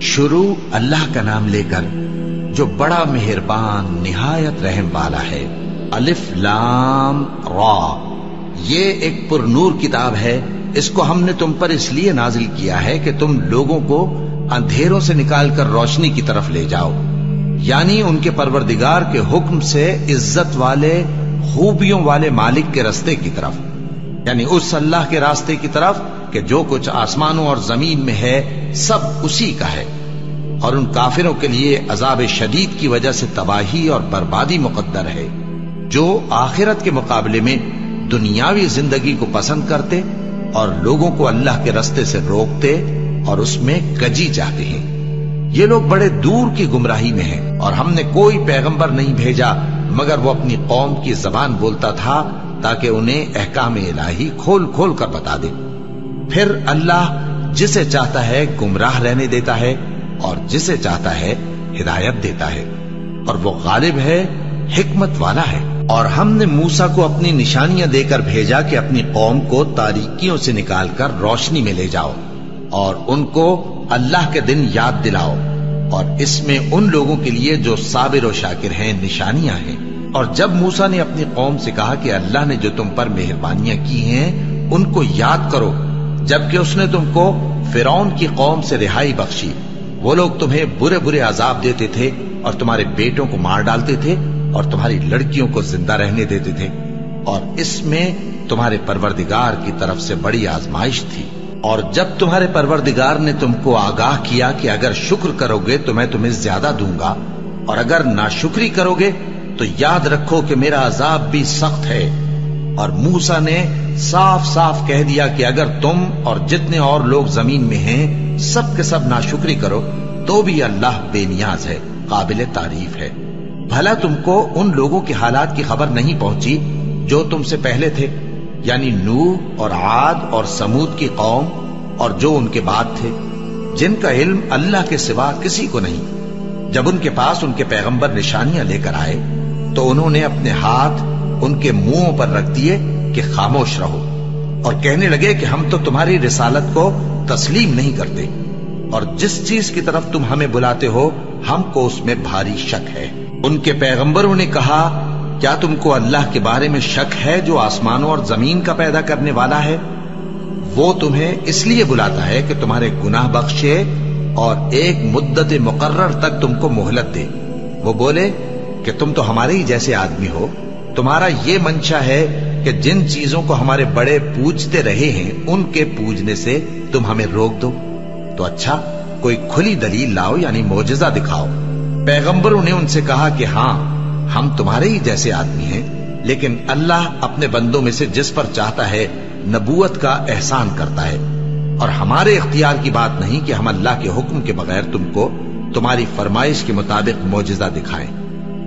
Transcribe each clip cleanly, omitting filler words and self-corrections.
شروع اللہ کا نام لے کر جو بڑا مہربان نہایت رحم والا ہے۔ الف لام را، یہ ایک پر نور کتاب ہے، اس کو ہم نے تم پر اس لیے نازل کیا ہے کہ تم لوگوں کو اندھیروں سے نکال کر روشنی کی طرف لے جاؤ، یعنی ان کے پروردگار کے حکم سے عزت والے خوبیوں والے مالک کے راستے کی طرف، یعنی اس اللہ کے راستے کی طرف کہ جو کچھ آسمانوں اور زمین میں ہے سب اسی کا ہے۔ اور ان کافروں کے لیے عذاب شدید کی وجہ سے تباہی اور بربادی مقدر ہے، جو آخرت کے مقابلے میں دنیاوی زندگی کو پسند کرتے اور لوگوں کو اللہ کے راستے سے روکتے اور اس میں کجی چاہتے ہیں۔ یہ لوگ بڑے دور کی گمراہی میں ہیں، اور ہم نے کوئی پیغمبر نہیں بھیجا مگر وہ اپنی قوم کی زبان بولتا تھا تاکہ انہیں احکام الہی کھول کھول کر بتا دے۔ پھر اللہ جسے چاہتا ہے گمراہ رہنے دیتا ہے اور جسے چاہتا ہے ہدایت دیتا ہے، اور وہ غالب ہے، حکمت والا ہے۔ اور ہم نے موسیٰ کو اپنی نشانیاں دے کر بھیجا کہ اپنی قوم کو تاریکیوں سے نکال کر روشنی میں لے جاؤ اور ان کو اللہ کے دن یاد دلاؤ، اور اس میں ان لوگوں کے لیے جو صابر و شاکر ہیں نشانیاں ہیں۔ اور جب موسیٰ نے اپنی قوم سے کہا کہ اللہ نے جو تم پر مہربانیاں کی ہیں ان کو یاد کرو، جبکہ اس نے تم کو فرعون کی قوم سے رہائی بخشی، وہ لوگ تمہیں برے برے عذاب دیتے تھے اور تمہارے بیٹوں کو مار ڈالتے تھے اور تمہاری لڑکیوں کو زندہ رہنے دیتے تھے، اور اس میں تمہارے پروردگار کی طرف سے بڑی آزمائش تھی۔ اور جب تمہارے پروردگار نے تم کو آگاہ کیا کہ اگر شکر کرو گے تو میں تمہیں زیادہ دوں گا، اور اگر ناشکری کرو گے تو یاد رکھو کہ میرا عذاب بھی سخت ہے۔ اور موسیٰ نے صاف صاف کہہ دیا کہ اگر تم اور جتنے اور لوگ زمین میں ہیں سب کے سب ناشکری کرو تو بھی اللہ بے نیاز ہے، قابل تعریف ہے۔ بھلا تم کو ان لوگوں کے حالات کی خبر نہیں پہنچی جو تم سے پہلے تھے، یعنی نوح اور عاد اور سمود کی قوم اور جو ان کے بعد تھے، جن کا علم اللہ کے سوا کسی کو نہیں۔ جب ان کے پاس ان کے پیغمبر نشانیاں لے کر آئے تو انہوں نے اپنے ہاتھ ان کے منہوں پر رکھ دیے کہ خاموش رہو، اور کہنے لگے کہ ہم تو تمہاری رسالت کو تسلیم نہیں کرتے، اور جس چیز کی طرف تم ہمیں بلاتے ہو ہم کو اس میں بھاری شک ہے۔ ان کے پیغمبروں نے کہا، کیا تم کو اللہ کے بارے میں شک ہے جو آسمانوں اور زمین کا پیدا کرنے والا ہے؟ وہ تمہیں اس لیے بلاتا ہے کہ تمہارے گناہ بخشے اور ایک مدت مقرر تک تم کو مہلت دے۔ وہ بولے کہ تم تو ہمارے ہی جیسے آدمی ہو، تمہارا یہ منشا ہے کہ جن چیزوں کو ہمارے بڑے پوجتے رہے ہیں ان کے پوجنے سے تم ہمیں روک دو، تو اچھا کوئی کھلی دلیل لاؤ، یعنی معجزہ دکھاؤ۔ پیغمبروں نے ان سے کہا کہ ہاں ہم تمہارے ہی جیسے آدمی ہیں، لیکن اللہ اپنے بندوں میں سے جس پر چاہتا ہے نبوت کا احسان کرتا ہے، اور ہمارے اختیار کی بات نہیں کہ ہم اللہ کے حکم کے بغیر تم کو تمہاری فرمائش کے مطابق معجزہ دکھائیں۔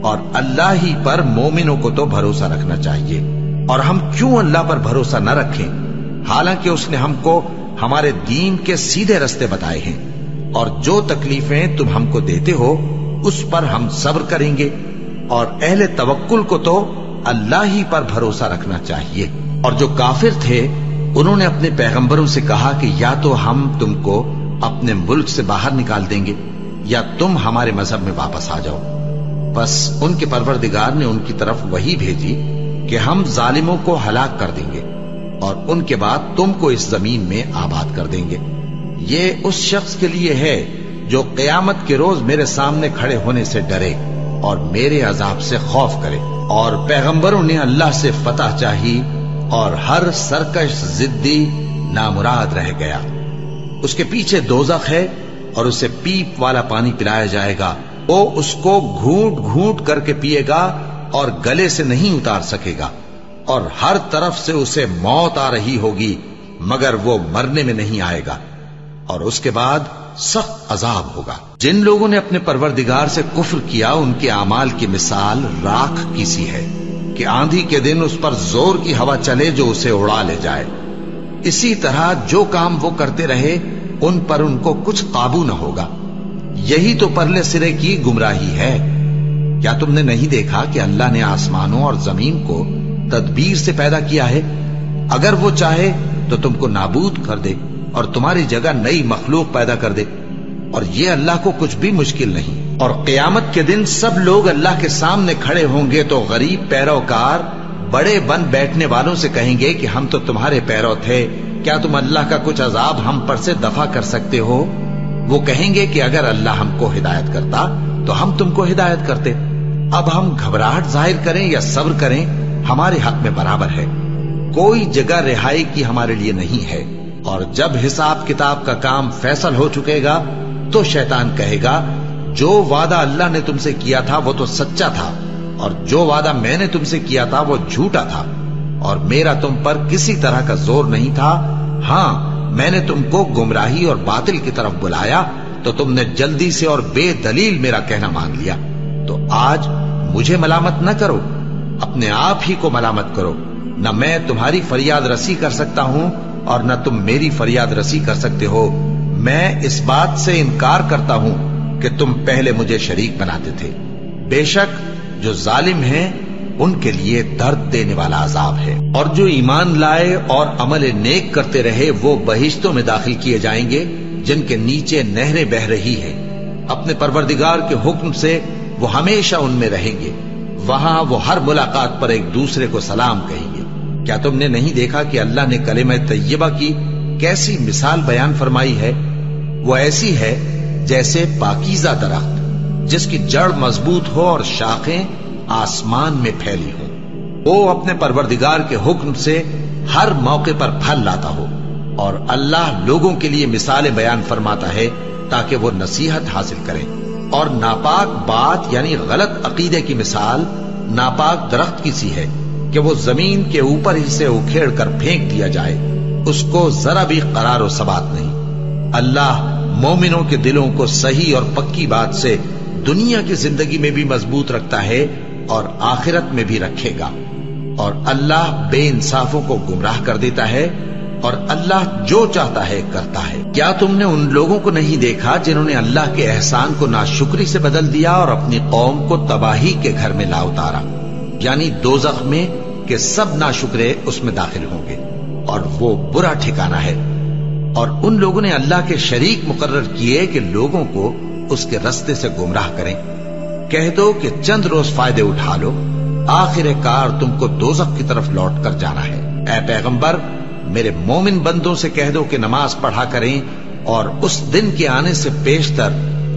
اور اللہ ہی پر مومنوں کو تو بھروسہ رکھنا چاہیے، اور ہم کیوں اللہ پر بھروسہ نہ رکھیں، حالانکہ اس نے ہم کو ہمارے دین کے سیدھے رستے بتائے ہیں، اور جو تکلیفیں تم ہم کو دیتے ہو اس پر ہم صبر کریں گے، اور اہل توکل کو تو اللہ ہی پر بھروسہ رکھنا چاہیے۔ اور جو کافر تھے انہوں نے اپنے پیغمبروں سے کہا کہ یا تو ہم تم کو اپنے ملک سے باہر نکال دیں گے یا تم ہمارے مذہب میں واپس آ جاؤ۔ بس ان کے پروردگار نے ان کی طرف وحی بھیجی کہ ہم ظالموں کو ہلاک کر دیں گے اور ان کے بعد تم کو اس زمین میں آباد کر دیں گے۔ یہ اس شخص کے لیے ہے جو قیامت کے روز میرے سامنے کھڑے ہونے سے ڈرے اور میرے عذاب سے خوف کرے۔ اور پیغمبروں نے اللہ سے فتح چاہی، اور ہر سرکش ضدی نامراد رہ گیا۔ اس کے پیچھے دوزخ ہے اور اسے پیپ والا پانی پلایا جائے گا، وہ اس کو گھونٹ گھونٹ کر کے پیے گا اور گلے سے نہیں اتار سکے گا، اور ہر طرف سے اسے موت آ رہی ہوگی مگر وہ مرنے میں نہیں آئے گا، اور اس کے بعد سخت عذاب ہوگا۔ جن لوگوں نے اپنے پروردگار سے کفر کیا ان کے اعمال کی مثال راکھ کی سی ہے کہ آندھی کے دن اس پر زور کی ہوا چلے جو اسے اڑا لے جائے۔ اسی طرح جو کام وہ کرتے رہے ان پر ان کو کچھ قابو نہ ہوگا۔ یہی تو پرلے سرے کی گمراہی ہے۔ کیا تم نے نہیں دیکھا کہ اللہ نے آسمانوں اور زمین کو تدبیر سے پیدا کیا ہے؟ اگر وہ چاہے تو تم کو نابود کر دے اور تمہاری جگہ نئی مخلوق پیدا کر دے۔ اور یہ اللہ کو کچھ بھی مشکل نہیں۔ اور قیامت کے دن سب لوگ اللہ کے سامنے کھڑے ہوں گے تو غریب پیروکار بڑے بن بیٹھنے والوں سے کہیں گے کہ ہم تو تمہارے پیرو تھے، کیا تم اللہ کا کچھ عذاب ہم پر سے دفع کر سکتے ہو؟ وہ کہیں گے کہ اگر اللہ ہم کو ہدایت کرتا تو ہم تم کو ہدایت کرتے۔ اب ہم گھبراہٹ ظاہر کریں یا صبر کریں ہمارے حق میں برابر ہے، کوئی جگہ رہائی کی ہمارے لیے نہیں ہے۔ اور جب حساب کتاب کا کام فیصل ہو چکے گا تو شیطان کہے گا جو وعدہ اللہ نے تم سے کیا تھا وہ تو سچا تھا، اور جو وعدہ میں نے تم سے کیا تھا وہ جھوٹا تھا، اور میرا تم پر کسی طرح کا زور نہیں تھا۔ ہاں، میں نے تم کو گمراہی اور باطل کی طرف بلایا تو تم نے جلدی سے اور بے دلیل میرا کہنا مان لیا۔ تو آج مجھے ملامت نہ کرو، اپنے آپ ہی کو ملامت کرو۔ نہ میں تمہاری فریاد رسی کر سکتا ہوں اور نہ تم میری فریاد رسی کر سکتے ہو۔ میں اس بات سے انکار کرتا ہوں کہ تم پہلے مجھے شریک بناتے تھے۔ بے شک جو ظالم ہیں ان کے لیے درد دینے والا عذاب ہے۔ اور جو ایمان لائے اور عمل نیک کرتے رہے وہ بہشتوں میں داخل کیے جائیں گے جن کے نیچے نہریں بہ رہی ہیں۔ اپنے پروردگار کے حکم سے وہ ہمیشہ ان میں رہیں گے، وہاں وہ ہر ملاقات پر ایک دوسرے کو سلام کہیں گے۔ کیا تم نے نہیں دیکھا کہ اللہ نے کلمہ طیبہ کی کیسی مثال بیان فرمائی ہے؟ وہ ایسی ہے جیسے پاکیزہ درخت جس کی جڑ مضبوط ہو اور شاخیں آسمان میں پھیلی ہوں۔ وہ اپنے پروردگار کے حکم سے ہر موقع پر پھل لاتا ہو، اور اللہ لوگوں کے لیے مثالیں بیان فرماتا ہے تاکہ وہ نصیحت حاصل کریں۔ اور ناپاک بات یعنی غلط عقیدے کی مثال ناپاک درخت کی سی ہے کہ وہ زمین کے اوپر ہی سے اکھیڑ کر پھینک دیا جائے، اس کو ذرا بھی قرار و ثبات نہیں۔ اللہ مومنوں کے دلوں کو صحیح اور پکی بات سے دنیا کی زندگی میں بھی مضبوط رکھتا ہے اور آخرت میں بھی رکھے گا، اور اللہ بے انصافوں کو گمراہ کر دیتا ہے، اور اللہ جو چاہتا ہے کرتا ہے۔ کیا تم نے ان لوگوں کو نہیں دیکھا جنہوں نے اللہ کے احسان کو ناشکری سے بدل دیا اور اپنی قوم کو تباہی کے گھر میں لا اتارا، یعنی دوزخ میں، کہ سب ناشکرے اس میں داخل ہوں گے اور وہ برا ٹھکانہ ہے۔ اور ان لوگوں نے اللہ کے شریک مقرر کیے کہ لوگوں کو اس کے رستے سے گمراہ کریں۔ کہہ دو کہ چند روز فائدے اٹھا لو، آخر کار تم کو دوزخ کی طرف لوٹ کر جانا ہے۔ اے پیغمبر، میرے مومن بندوں سے کہہ دو کہ نماز پڑھا کریں، اور اس دن کے آنے سے پیشتر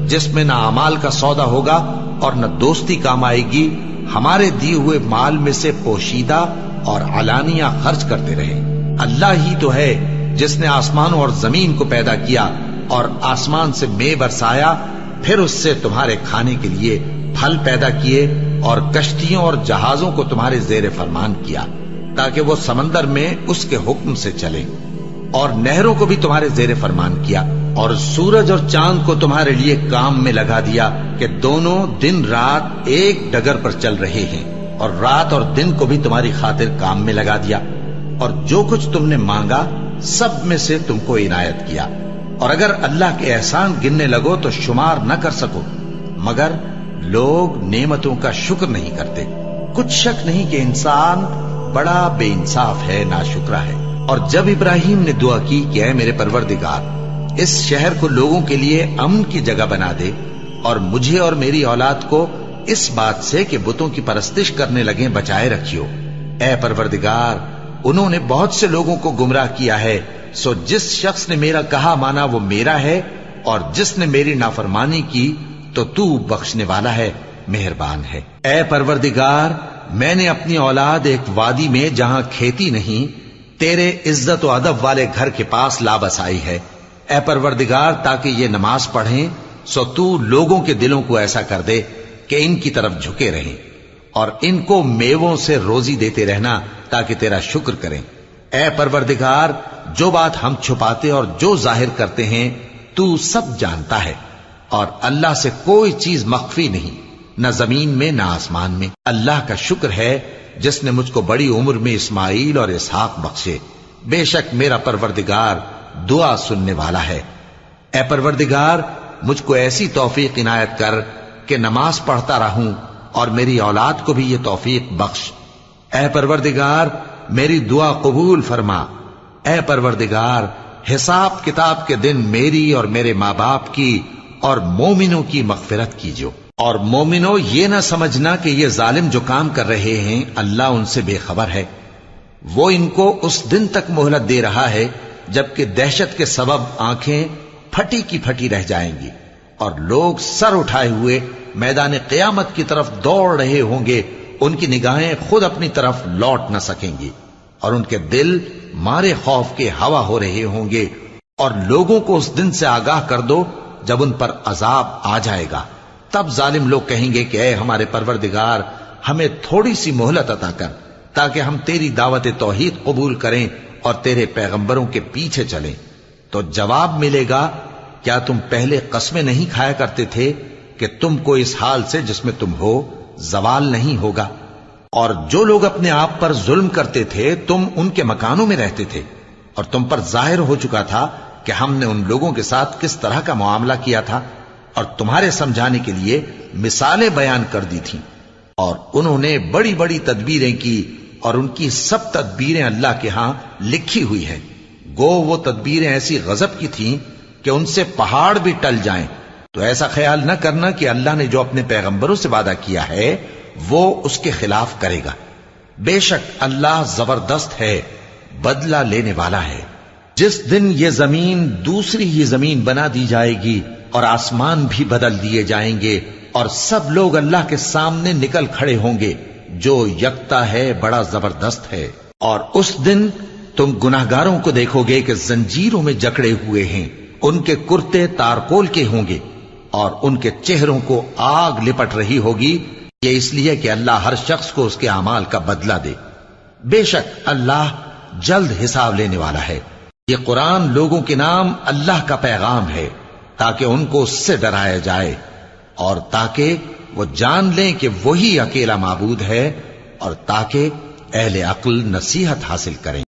جس میں نہ اعمال کا سودا ہوگا اور نہ دوستی کام آئے گی، ہمارے دیے ہوئے مال میں سے پوشیدہ اور علانیہ خرچ کرتے رہے۔ اللہ ہی تو ہے جس نے آسمانوں اور زمین کو پیدا کیا اور آسمان سے مے برسایا، پھر اس سے تمہارے کھانے کے لیے پھل پیدا کیے اور کشتیوں اور جہازوں کو تمہارے زیر فرمان کیا تاکہ وہ سمندر میں اس کے حکم سے چلے، اور نہروں کو بھی تمہارے زیر فرمان کیا، اور سورج اور چاند کو تمہارے لیے کام میں لگا دیا کہ دونوں دن رات ایک ڈگر پر چل رہے ہیں، اور رات اور دن کو بھی تمہاری خاطر کام میں لگا دیا، اور جو کچھ تم نے مانگا سب میں سے تم کو عنایت کیا۔ اور اگر اللہ کے احسان گننے لگو تو شمار نہ کر سکو، مگر لوگ نعمتوں کا شکر نہیں کرتے۔ کچھ شک نہیں کہ انسان بڑا بے انصاف ہے، ناشکرا ہے۔ اور جب ابراہیم نے دعا کی کہ اے میرے پروردگار، اس شہر کو لوگوں کے لیے امن کی جگہ بنا دے، اور مجھے اور میری اولاد کو اس بات سے کہ بتوں کی پرستش کرنے لگیں بچائے رکھیو۔ اے پروردگار، انہوں نے بہت سے لوگوں کو گمراہ کیا ہے، سو جس شخص نے میرا کہا مانا وہ میرا ہے، اور جس نے میری نافرمانی کی تو تو بخشنے والا ہے، مہربان ہے۔ اے پروردگار، میں نے اپنی اولاد ایک وادی میں جہاں کھیتی نہیں، تیرے عزت و ادب والے گھر کے پاس لا بسائی ہے۔ اے پروردگار، تاکہ یہ نماز پڑھیں، سو تو لوگوں کے دلوں کو ایسا کر دے کہ ان کی طرف جھکے رہیں، اور ان کو میووں سے روزی دیتے رہنا تاکہ تیرا شکر کریں۔ اے پروردگار، جو بات ہم چھپاتے اور جو ظاہر کرتے ہیں تو سب جانتا ہے، اور اللہ سے کوئی چیز مخفی نہیں، نہ زمین میں نہ آسمان میں۔ اللہ کا شکر ہے جس نے مجھ کو بڑی عمر میں اسماعیل اور اسحاق بخشے، بے شک میرا پروردگار دعا سننے والا ہے۔ اے پروردگار، مجھ کو ایسی توفیق عنایت کر کہ نماز پڑھتا رہوں، اور میری اولاد کو بھی یہ توفیق بخش۔ اے پروردگار، میری دعا قبول فرما۔ اے پروردگار، حساب کتاب کے دن میری اور میرے ماں باپ کی اور مومنوں کی مغفرت کیجو۔ اور مومنوں یہ نہ سمجھنا کہ یہ ظالم جو کام کر رہے ہیں اللہ ان سے بے خبر ہے، وہ ان کو اس دن تک مہلت دے رہا ہے جبکہ دہشت کے سبب آنکھیں پھٹی کی پھٹی رہ جائیں گی اور لوگ سر اٹھائے ہوئے میدان قیامت کی طرف دوڑ رہے ہوں گے، ان کی نگاہیں خود اپنی طرف لوٹ نہ سکیں گی اور ان کے دل مارے خوف کے ہوا ہو رہے ہوں گے۔ اور لوگوں کو اس دن سے آگاہ کر دو جب ان پر عذاب آ جائے گا، تب ظالم لوگ کہیں گے کہ اے ہمارے پروردگار ہمیں تھوڑی سی مہلت عطا کر تاکہ ہم تیری دعوت توحید قبول کریں اور تیرے پیغمبروں کے پیچھے چلیں۔ تو جواب ملے گا، کیا تم پہلے قسمیں نہیں کھایا کرتے تھے کہ تم کو اس حال سے جس میں تم ہو زوال نہیں ہوگا؟ اور جو لوگ اپنے آپ پر ظلم کرتے تھے تم ان کے مکانوں میں رہتے تھے، اور تم پر ظاہر ہو چکا تھا کہ ہم نے ان لوگوں کے ساتھ کس طرح کا معاملہ کیا تھا، اور تمہارے سمجھانے کے لیے مثالیں بیان کر دی تھیں۔ اور انہوں نے بڑی بڑی تدبیریں کی، اور ان کی سب تدبیریں اللہ کے ہاں لکھی ہوئی ہیں۔ گو وہ تدبیریں ایسی غضب کی تھیں کہ ان سے پہاڑ بھی ٹل جائیں۔ تو ایسا خیال نہ کرنا کہ اللہ نے جو اپنے پیغمبروں سے وعدہ کیا ہے وہ اس کے خلاف کرے گا۔ بے شک اللہ زبردست ہے، بدلہ لینے والا ہے۔ جس دن یہ زمین دوسری ہی زمین بنا دی جائے گی اور آسمان بھی بدل دیے جائیں گے اور سب لوگ اللہ کے سامنے نکل کھڑے ہوں گے، جو یکتا ہے بڑا زبردست ہے۔ اور اس دن تم گناہگاروں کو دیکھو گے کہ زنجیروں میں جکڑے ہوئے ہیں، ان کے کرتے تارکول کے ہوں گے اور ان کے چہروں کو آگ لپٹ رہی ہوگی، یہ اس لیے کہ اللہ ہر شخص کو اس کے اعمال کا بدلہ دے۔ بے شک اللہ جلد حساب لینے والا ہے۔ یہ قرآن لوگوں کے نام اللہ کا پیغام ہے تاکہ ان کو اس سے ڈرایا جائے اور تاکہ وہ جان لیں کہ وہی اکیلا معبود ہے، اور تاکہ اہل عقل نصیحت حاصل کریں۔